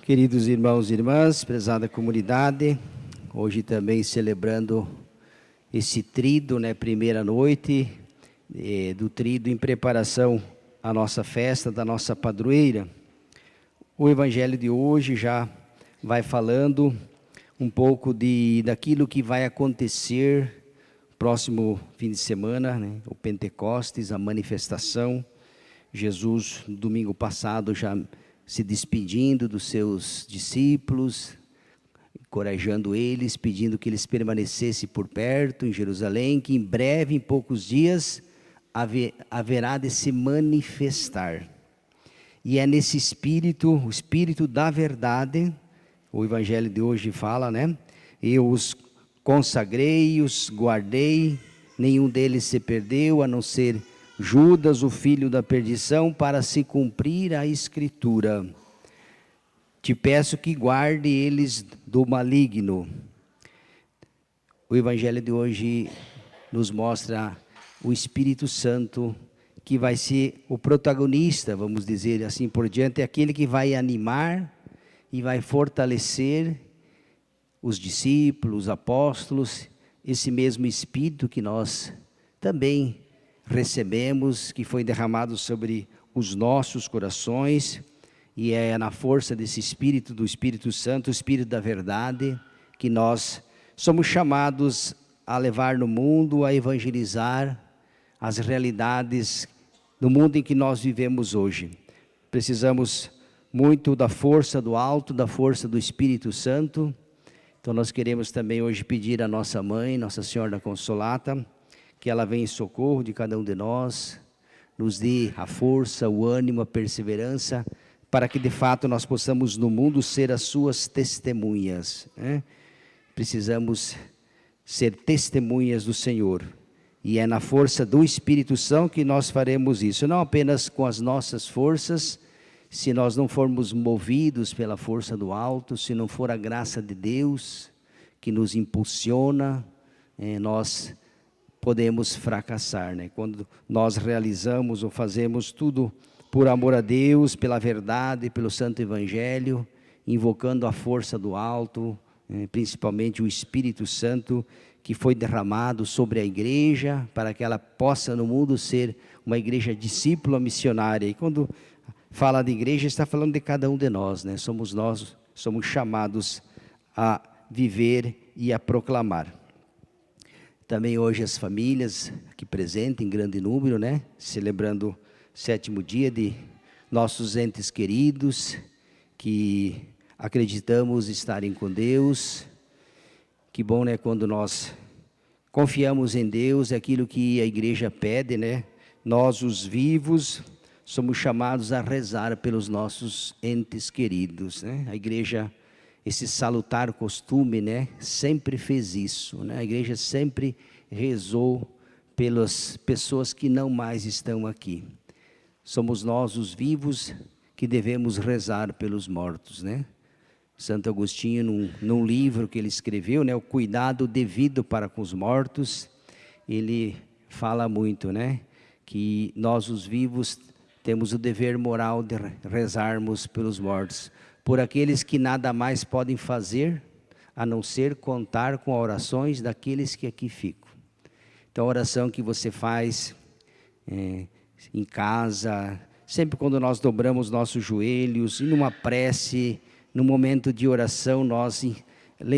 Queridos irmãos e irmãs, prezada comunidade, hoje também celebrando esse tríduo, primeira noite do tríduo em preparação à nossa festa da nossa padroeira. O evangelho de hoje já vai falando um pouco daquilo que vai acontecer próximo fim de semana, o Pentecostes, a manifestação. Jesus, domingo passado, já se despedindo dos seus discípulos, encorajando eles, pedindo que eles permanecessem por perto em Jerusalém, que em breve, em poucos dias, haverá de se manifestar. E é nesse espírito, o espírito da verdade, o evangelho de hoje fala, Eu os consagrei, os guardei, nenhum deles se perdeu, a não ser Judas, o filho da perdição, para se cumprir a escritura. Te peço que guarde eles do maligno. O evangelho de hoje nos mostra o Espírito Santo, que vai ser o protagonista, vamos dizer assim por diante, é aquele que vai animar e vai fortalecer os discípulos, os apóstolos, esse mesmo Espírito que nós também recebemos, que foi derramado sobre os nossos corações, e é na força desse Espírito, do Espírito Santo, o Espírito da verdade, que nós somos chamados a levar no mundo, a evangelizar as realidades do mundo em que nós vivemos hoje. Precisamos muito da força do alto, da força do Espírito Santo. Então nós queremos também hoje pedir à nossa mãe, Nossa Senhora da Consolata, que ela venha em socorro de cada um de nós, nos dê a força, o ânimo, a perseverança, para que de fato nós possamos no mundo ser as suas testemunhas. Precisamos ser testemunhas do Senhor, e é na força do Espírito Santo que nós faremos isso, não apenas com as nossas forças, se nós não formos movidos pela força do alto, se não for a graça de Deus que nos impulsiona, nós podemos fracassar, Quando nós realizamos ou fazemos tudo por amor a Deus, pela verdade, pelo Santo Evangelho, invocando a força do alto, principalmente o Espírito Santo, que foi derramado sobre a igreja, para que ela possa no mundo ser uma igreja discípula missionária. E quando fala de igreja, está falando de cada um de nós, Nós somos chamados a viver e a proclamar. Também hoje as famílias aqui presentes em grande número, celebrando o 7º dia de nossos entes queridos, que acreditamos estarem com Deus. Que bom, quando nós confiamos em Deus, é aquilo que a igreja pede, Nós, os vivos, somos chamados a rezar pelos nossos entes queridos, A igreja, esse salutar costume, sempre fez isso, A igreja sempre rezou pelas pessoas que não mais estão aqui. Somos nós, os vivos, que devemos rezar pelos mortos, Santo Agostinho, num livro que ele escreveu, o cuidado devido para com os mortos, ele fala muito, que nós, os vivos, temos o dever moral de rezarmos pelos mortos, por aqueles que nada mais podem fazer, a não ser contar com orações daqueles que aqui ficam. Então a oração que você faz em casa, sempre quando nós dobramos nossos joelhos, e numa prece, num momento de oração, nós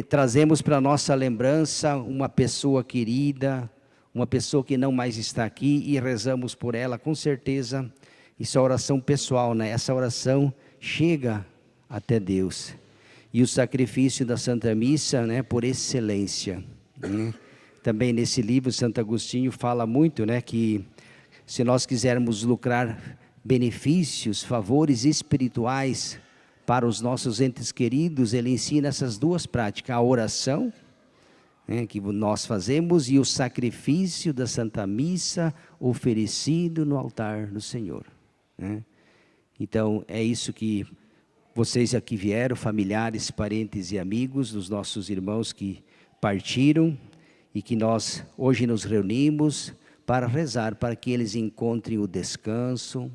trazemos para a nossa lembrança uma pessoa querida, uma pessoa que não mais está aqui, e rezamos por ela, com certeza. Isso é oração pessoal, Essa oração chega até Deus. E o sacrifício da Santa Missa, por excelência, Também nesse livro, Santo Agostinho fala muito, que se nós quisermos lucrar benefícios, favores espirituais para os nossos entes queridos, ele ensina essas duas práticas, a oração, que nós fazemos, e o sacrifício da Santa Missa oferecido no altar do Senhor. Então é isso que vocês aqui vieram, familiares, parentes e amigos dos nossos irmãos que partiram, e que nós hoje nos reunimos para rezar, para que eles encontrem o descanso,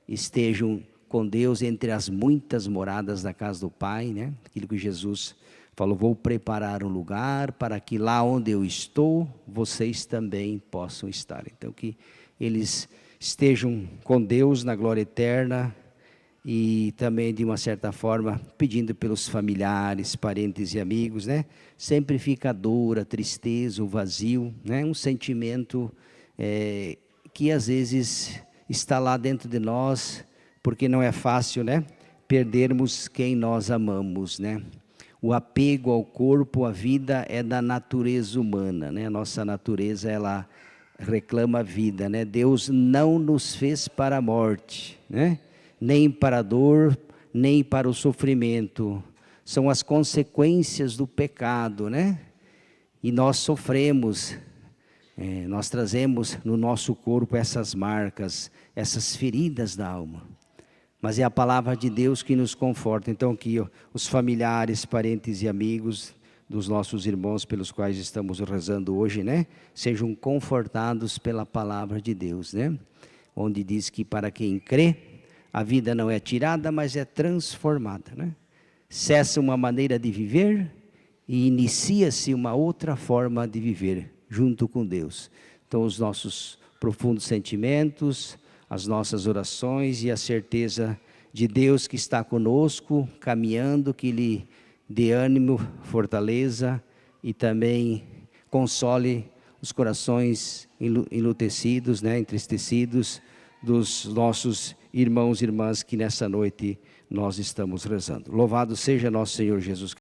estejam com Deus entre as muitas moradas da casa do Pai, né? Aquilo que Jesus falou, vou preparar um lugar para que lá onde eu estou, vocês também possam estar. Então que eles estejam com Deus na glória eterna, e também, de uma certa forma, pedindo pelos familiares, parentes e amigos, né? Sempre fica a dor, a tristeza, o vazio, né? Um sentimento que às vezes está lá dentro de nós, porque não é fácil, né? Perdermos quem nós amamos, né? O apego ao corpo, à vida, é da natureza humana, né? A nossa natureza, ela reclama a vida, né? Deus não nos fez para a morte, né? Nem para a dor, nem para o sofrimento. São as consequências do pecado, né? E nós sofremos, nós trazemos no nosso corpo essas marcas, essas feridas da alma. Mas é a palavra de Deus que nos conforta. Então que os familiares, parentes e amigos dos nossos irmãos pelos quais estamos rezando hoje, né? Sejam confortados pela palavra de Deus, né? Onde diz que para quem crê, a vida não é tirada, mas é transformada, né? Cessa uma maneira de viver e inicia-se uma outra forma de viver, junto com Deus. Então, os nossos profundos sentimentos, as nossas orações e a certeza de Deus que está conosco, caminhando, que lhe dê ânimo, fortaleza e também console os corações enlutecidos, né, entristecidos, dos nossos irmãos e irmãs que nessa noite nós estamos rezando. Louvado seja nosso Senhor Jesus Cristo.